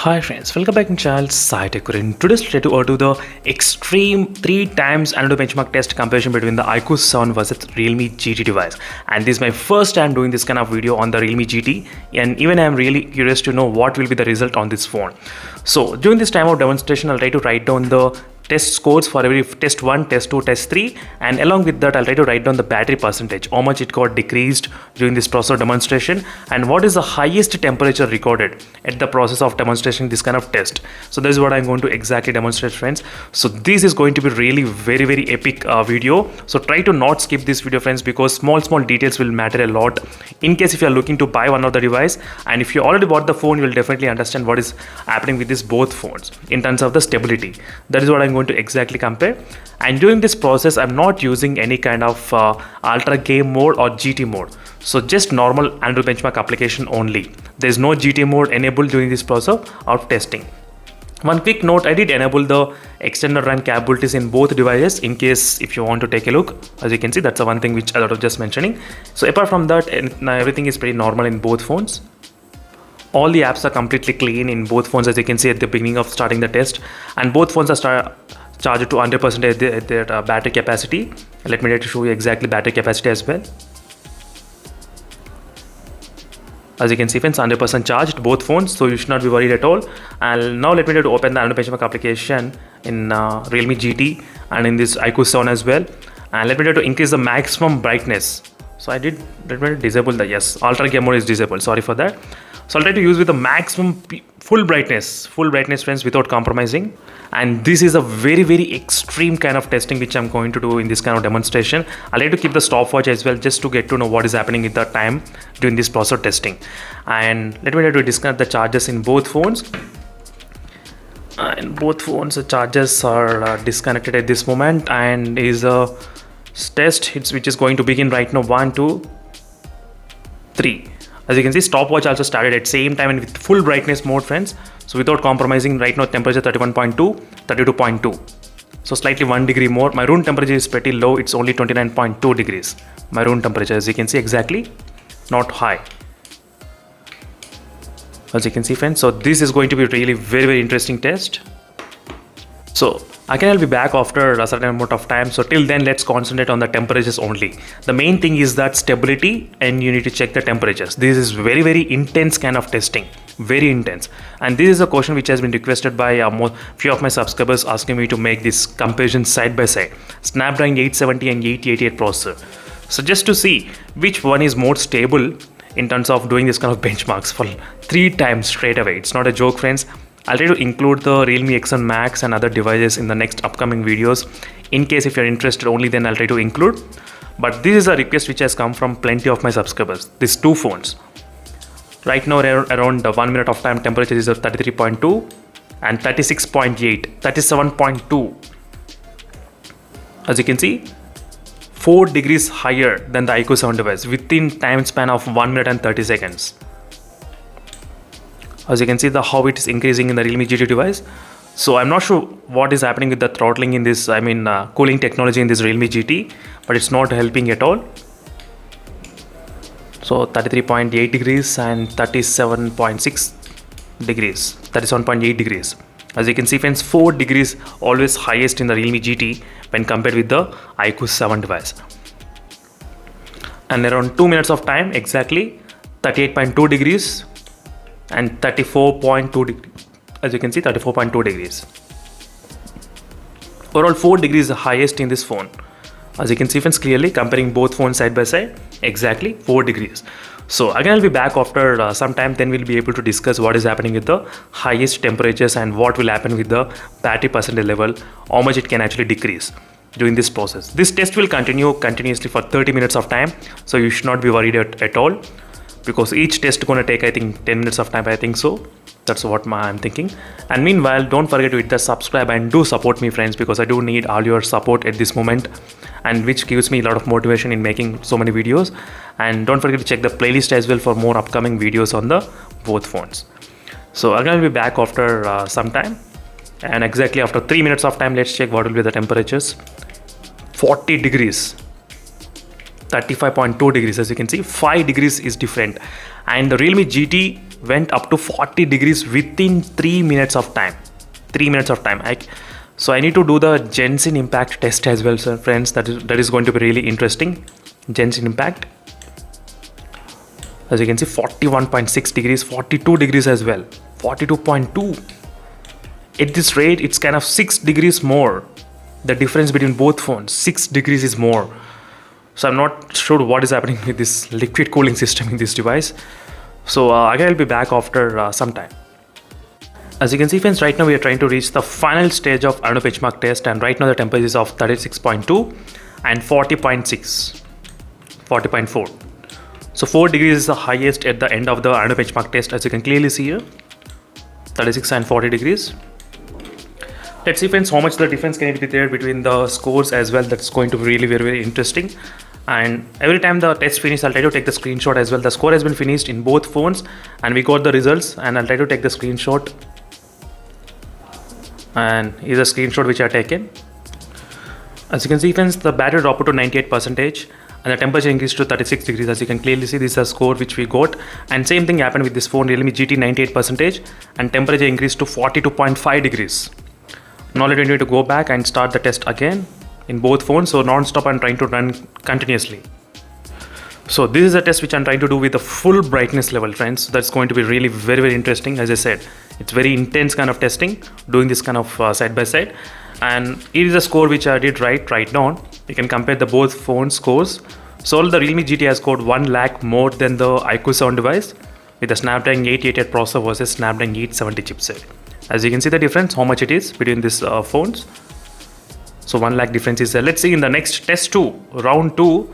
Hi friends, welcome back to channel SciTech. In today's tutorial, we'll do the extreme 3 times AnTuTu benchmark test comparison between the iQOO 7 versus Realme GT device. And this is my first time doing this kind of video on the Realme GT, and even I'm really curious to know what will be the result on this phone. So during this time of demonstration, I'll try to write down the test scores for every test 1, test 2, test 3, and along with that I'll try to write down the battery percentage, how much it got decreased during this process demonstration, and what is the highest temperature recorded at the process of demonstration this kind of test. So this is what I'm going to exactly demonstrate, friends. So this is going to be really very epic video, so try to not skip this video, friends, because small details will matter a lot in case if you are looking to buy one of the device, and if you already bought the phone, you will definitely understand what is happening with this both phones in terms of the stability. That is what I'm going to exactly compare. And during this process, I'm not using any kind of ultra game mode or GT mode, so just normal AnTuTu benchmark application only. There is no GT mode enabled during this process of testing. One quick note, I did enable the extended run capabilities in both devices in case if you want to take a look. As you can see, that's the one thing which I was just mentioning. So apart from that, everything is pretty normal in both phones. All the apps are completely clean in both phones, as you can see at the beginning of starting the test, and both phones are charged to 100% at their battery capacity. Let me try to show you exactly battery capacity as well. As you can see, friends, 100% charged both phones, so you should not be worried at all. And now let me try to open the AnTuTu benchmark application in Realme GT and in this iQOO 7 as well. And let me try to increase the maximum brightness. So let me disable the, yes, ultra game mode is disabled, sorry for that. So I'll try to use with the maximum full brightness, friends, without compromising. And this is a very extreme kind of testing which I'm going to do in this kind of demonstration. I'll try to keep the stopwatch as well, just to get to know what is happening with the time during this process testing. And let me try to disconnect the chargers in both phones. In both phones, the chargers are disconnected at this moment, and is a test which is going to begin right now. 1, 2, 3. As you can see, stopwatch also started at same time and with full brightness mode, friends. So without compromising, right now temperature 31.2, 32.2. So slightly 1 degree more. My room temperature is pretty low. It's only 29.2 degrees. My room temperature, as you can see, exactly not high. As you can see, friends. So this is going to be really very interesting test. So again, I'll be back after a certain amount of time. So till then, let's concentrate on the temperatures only. The main thing is that stability, and you need to check the temperatures. This is very intense kind of testing, very intense. And this is a question which has been requested by a few of my subscribers, asking me to make this comparison side by side, Snapdragon 870 and 8088 processor. So just to see which one is more stable in terms of doing this kind of benchmarks for 3 times straight away. It's not a joke, friends. I'll try to include the Realme X1 Max and other devices in the next upcoming videos. In case if you're interested only, then I'll try to include. But this is a request which has come from plenty of my subscribers. These 2 phones. Right now around 1 minute of time, temperature is 33.2 and 36.8, 37.2. As you can see, 4 degrees higher than the iQOO 7 device within time span of 1 minute and 30 seconds. As you can see, how it is increasing in the Realme GT device. So I'm not sure what is happening with the throttling in this, cooling technology in this Realme GT, but it's not helping at all. So 33.8 degrees and 37.6 degrees, 37.8 degrees. As you can see, friends, 4 degrees always highest in the Realme GT when compared with the iQOO 7 device. And around 2 minutes of time, exactly 38.2 degrees and 34.2 degrees. As you can see, 34.2 degrees. Overall 4 degrees is the highest in this phone. As you can see, friends, clearly comparing both phones side by side, exactly 4 degrees. So again, I'll be back after some time, then we'll be able to discuss what is happening with the highest temperatures and what will happen with the battery percentage level, how much it can actually decrease during this process. This test will continue continuously for 30 minutes of time, so you should not be worried at all, because each test is going to take, I think, 10 minutes of time, I think so. That's what I'm thinking. And meanwhile, don't forget to hit the subscribe and do support me, friends, because I do need all your support at this moment, and which gives me a lot of motivation in making so many videos. And don't forget to check the playlist as well for more upcoming videos on the both phones. So again, I'll be back after some time, and exactly after 3 minutes of time, let's check what will be the temperatures. 40 degrees. 35.2 degrees. As you can see, 5 degrees is different, and the Realme GT went up to 40 degrees within 3 minutes of time. 3 minutes of time. So I need to do the Genshin Impact test as well, sir, friends. That is going to be really interesting. Genshin Impact. As you can see, 41.6 degrees, 42 degrees as well, 42.2. At this rate, it's kind of 6 degrees more. The difference between both phones, 6 degrees is more. So I'm not sure what is happening with this liquid cooling system in this device. So again, I'll be back after some time. As you can see, friends, right now we are trying to reach the final stage of Antutu benchmark test, and right now the temperature is of 36.2 and 40.6, 40.4. So 4 degrees is the highest at the end of the Antutu benchmark test, as you can clearly see here. 36 and 40 degrees. Let's see, friends, how much the difference can be there between the scores as well. That's going to be really very interesting. And every time the test finishes, I'll try to take the screenshot as well. The score has been finished in both phones and we got the results, and I'll try to take the screenshot. And here's a screenshot which I taken. As you can see, friends, the battery dropped to 98% and the temperature increased to 36 degrees. As you can clearly see, this is a score which we got, and same thing happened with this phone, Realme GT, 98%, and temperature increased to 42.5 degrees. Now let me need to go back and start the test again in both phones. So non-stop I'm trying to run continuously. So this is a test which I'm trying to do with the full brightness level, friends. So that's going to be really very interesting. As I said, it's very intense kind of testing, doing this kind of side by side. And here is a score which I did right now. You can compare the both phone scores. So the Realme GT has scored 1 lakh more than the iQOO 7 device with the Snapdragon 888 processor versus Snapdragon 870 chipset. As you can see the difference, how much it is between these phones. So 1 lakh difference is there. Let's see in the next test 2, round 2,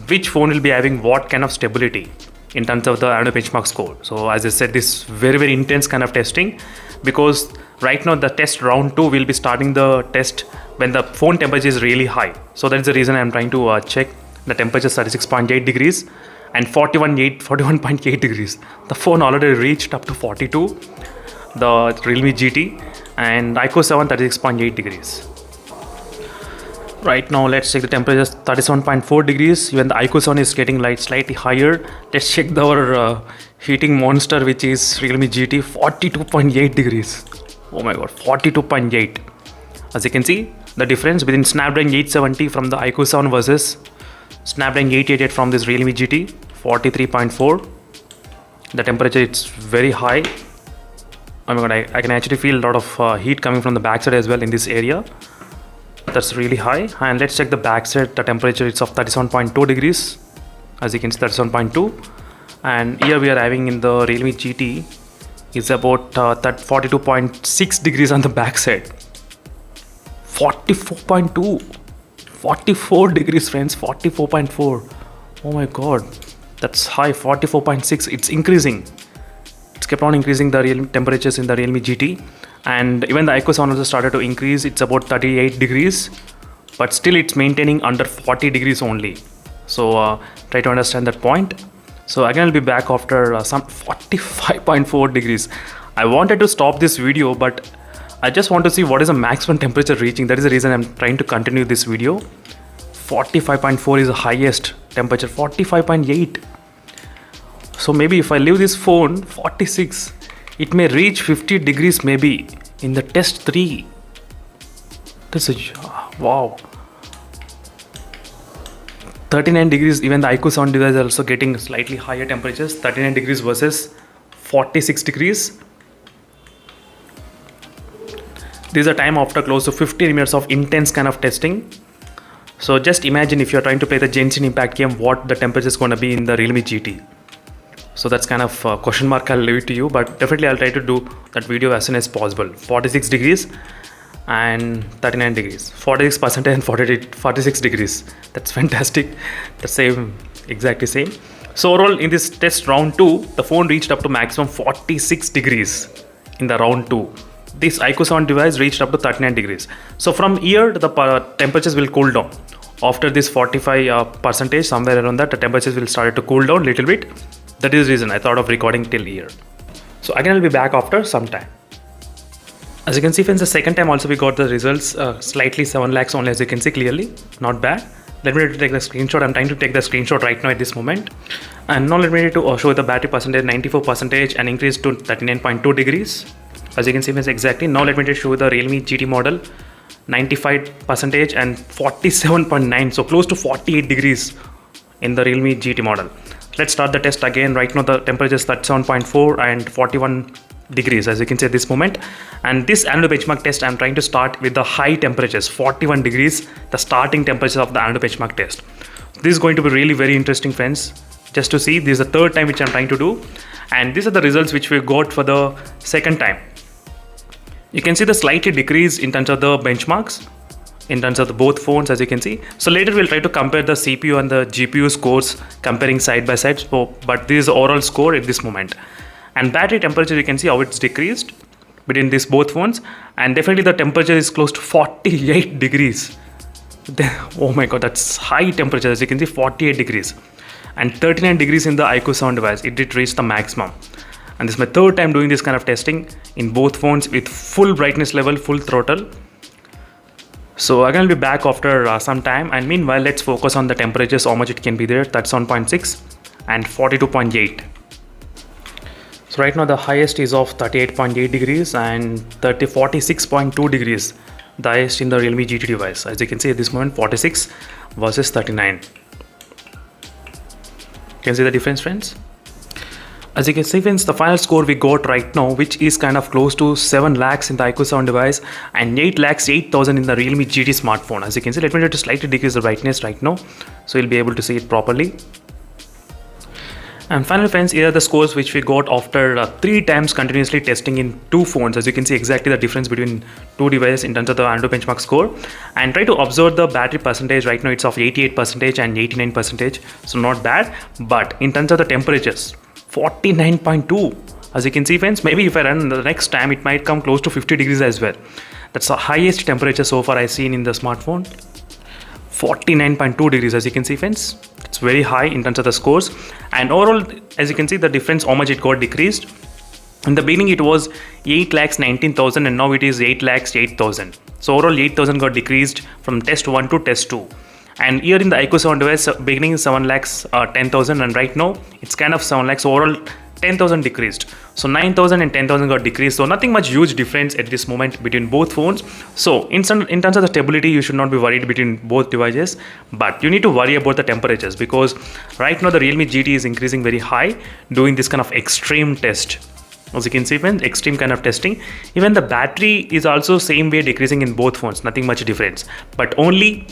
which phone will be having what kind of stability in terms of the Antutu benchmark score. So as I said, this very intense kind of testing, because right now the test round 2 will be starting the test when the phone temperature is really high. So that's the reason I'm trying to check the temperature. 36.8 degrees and 41.8 degrees. The phone already reached up to 42, the Realme GT, and iQOO 7 36.8 degrees. Right now let's check the temperature, 37.4 degrees. Even the iQOO 7 is getting slightly higher. Let's check our heating monster, which is Realme GT, 42.8 degrees. Oh my god, 42.8. As you can see, the difference between Snapdragon 870 from the iQOO 7 versus Snapdragon 888 from this Realme GT, 43.4. The temperature, it's very high. Oh my god, I can actually feel a lot of heat coming from the backside as well in this area. That's really high. And let's check the backside. The temperature is of 37.2 degrees. As you can see, 37.2. And here we are having in the Realme GT is about 42.6 degrees on the backside. 44.2. 44 degrees, friends. 44.4. Oh my god, that's high. 44.6. It's increasing. It's kept on increasing the real temperatures in the Realme GT, and even the iQOO 7 also started to increase. It's about 38 degrees, but still it's maintaining under 40 degrees only. So try to understand that point. So again, I'll be back after some 45.4 degrees. I wanted to stop this video, but I just want to see what is the maximum temperature reaching. That is the reason I'm trying to continue this video. 45.4 is the highest temperature. 45.8. So maybe if I leave this phone 46, it may reach 50 degrees maybe in the test 3. This is wow. 39 degrees. Even the iQOO 7 device is also getting slightly higher temperatures. 39 degrees versus 46 degrees. This is a time after close to 15 minutes of intense kind of testing. So just imagine if you're trying to play the Genshin Impact game, what the temperature is going to be in the Realme GT. So that's kind of a question mark. I'll leave it to you, but definitely I'll try to do that video as soon as possible. 46 degrees and 39 degrees, 46% and 46 degrees. That's fantastic. The same, exactly same. So overall in this test round 2, the phone reached up to maximum 46 degrees in the round 2. This iQOO 7 device reached up to 39 degrees. So from here the temperatures will cool down. After this 45%, somewhere around that, the temperatures will start to cool down a little bit. That is the reason I thought of recording till here. So again, I'll be back after some time. As you can see, friends, the second time also we got the results, slightly 7 lakhs only, as you can see clearly, not bad. let me take the screenshot. I'm trying to take the screenshot right now at this moment. And now let me to show the battery percentage, 94% and increased to 39.2 degrees. As you can see, it's exactly. Now let me just show the Realme GT model, 95% and 47.9, so close to 48 degrees in the Realme GT model. Let's start the test again. Right now the temperature is 37.4 and 41 degrees, as you can see at this moment. And this Antutu benchmark test, I'm trying to start with the high temperatures, 41 degrees, the starting temperature of the Antutu benchmark test. This is going to be really very interesting, friends. Just to see, this is the third time which I'm trying to do, and these are the results which we got for the second time. You can see the slightly decrease in terms of the benchmarks, in terms of the both phones, as you can see. So later we'll try to compare the CPU and the GPU scores, comparing side by side. So, but this is the overall score at this moment. And battery temperature, you can see how it's decreased between these both phones, and definitely the temperature is close to 48 degrees. Oh my god, that's high temperature. As you can see, 48 degrees and 39 degrees in the iQOO 7 device. It did reach the maximum. And this is my third time doing this kind of testing in both phones with full brightness level, full throttle. So again, I'll be back after some time, and meanwhile let's focus on the temperatures, how much it can be there. 37.6 and 42.8. So right now the highest is of 38.8 degrees and 46.2 degrees, the highest in the Realme GT device. As you can see at this moment, 46 versus 39. Can you see the difference, friends? As you can see, friends, the final score we got right now, which is kind of close to 7 lakhs in the iQOO 7 device and 8 lakhs 8,000 in the Realme GT smartphone. As you can see, let me try to slightly decrease the brightness right now, so you'll be able to see it properly. And finally, friends, here are the scores which we got after 3 times continuously testing in 2 phones. As you can see exactly the difference between 2 devices in terms of the Antutu benchmark score. And try to observe the battery percentage. Right now it's of 88% and 89%, so not bad. But in terms of the temperatures, 49.2. As you can see, friends, maybe if I run the next time, it might come close to 50 degrees as well. That's the highest temperature so far I've seen in the smartphone. 49.2 degrees, as you can see, friends. It's very high in terms of the scores. And overall, as you can see, the difference, how much it got decreased. In the beginning it was 8 lakhs 19,000 and now it is 8 lakhs 8,000. So overall 8,000 got decreased from test 1 to test 2. And here in the iQOO 7 device, beginning is 7 lakhs 10,000 and right now it's kind of 7 lakhs. Overall 10,000 decreased. So 9,000 and 10,000 got decreased. So nothing much huge difference at this moment between both phones. So in terms of the stability, you should not be worried between both devices. But you need to worry about the temperatures, because right now the Realme GT is increasing very high, doing this kind of extreme test. As you can see, friends, extreme kind of testing. Even the battery is also same way decreasing in both phones. Nothing much difference. But only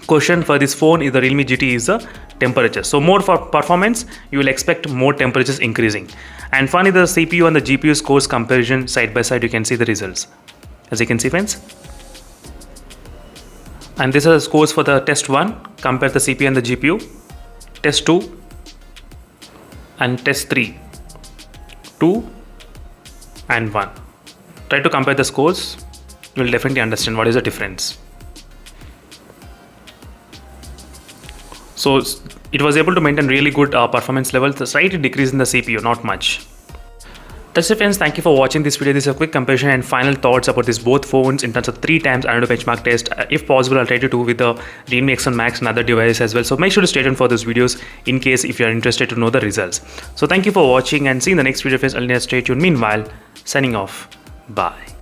question for this phone is the Realme GT is the temperature. So more for performance, you will expect more temperatures increasing. And finally, the CPU and the GPU scores comparison side by side, you can see the results. As you can see, friends. And these are the scores for the test 1, compare the CPU and the GPU, test 2 and test 3, 2 and 1. Try to compare the scores, you will definitely understand what is the difference. So it was able to maintain really good performance levels, the slight decrease in the CPU, not much. That's it, friends. Thank you for watching this video. This is a quick comparison and final thoughts about these both phones in terms of 3 times Antutu benchmark test. If possible, I'll try to do with the Realme X1 Max and other devices as well. So make sure to stay tuned for those videos in case if you are interested to know the results. So thank you for watching and see you in the next video, friends. Stay tuned. Meanwhile, signing off. Bye.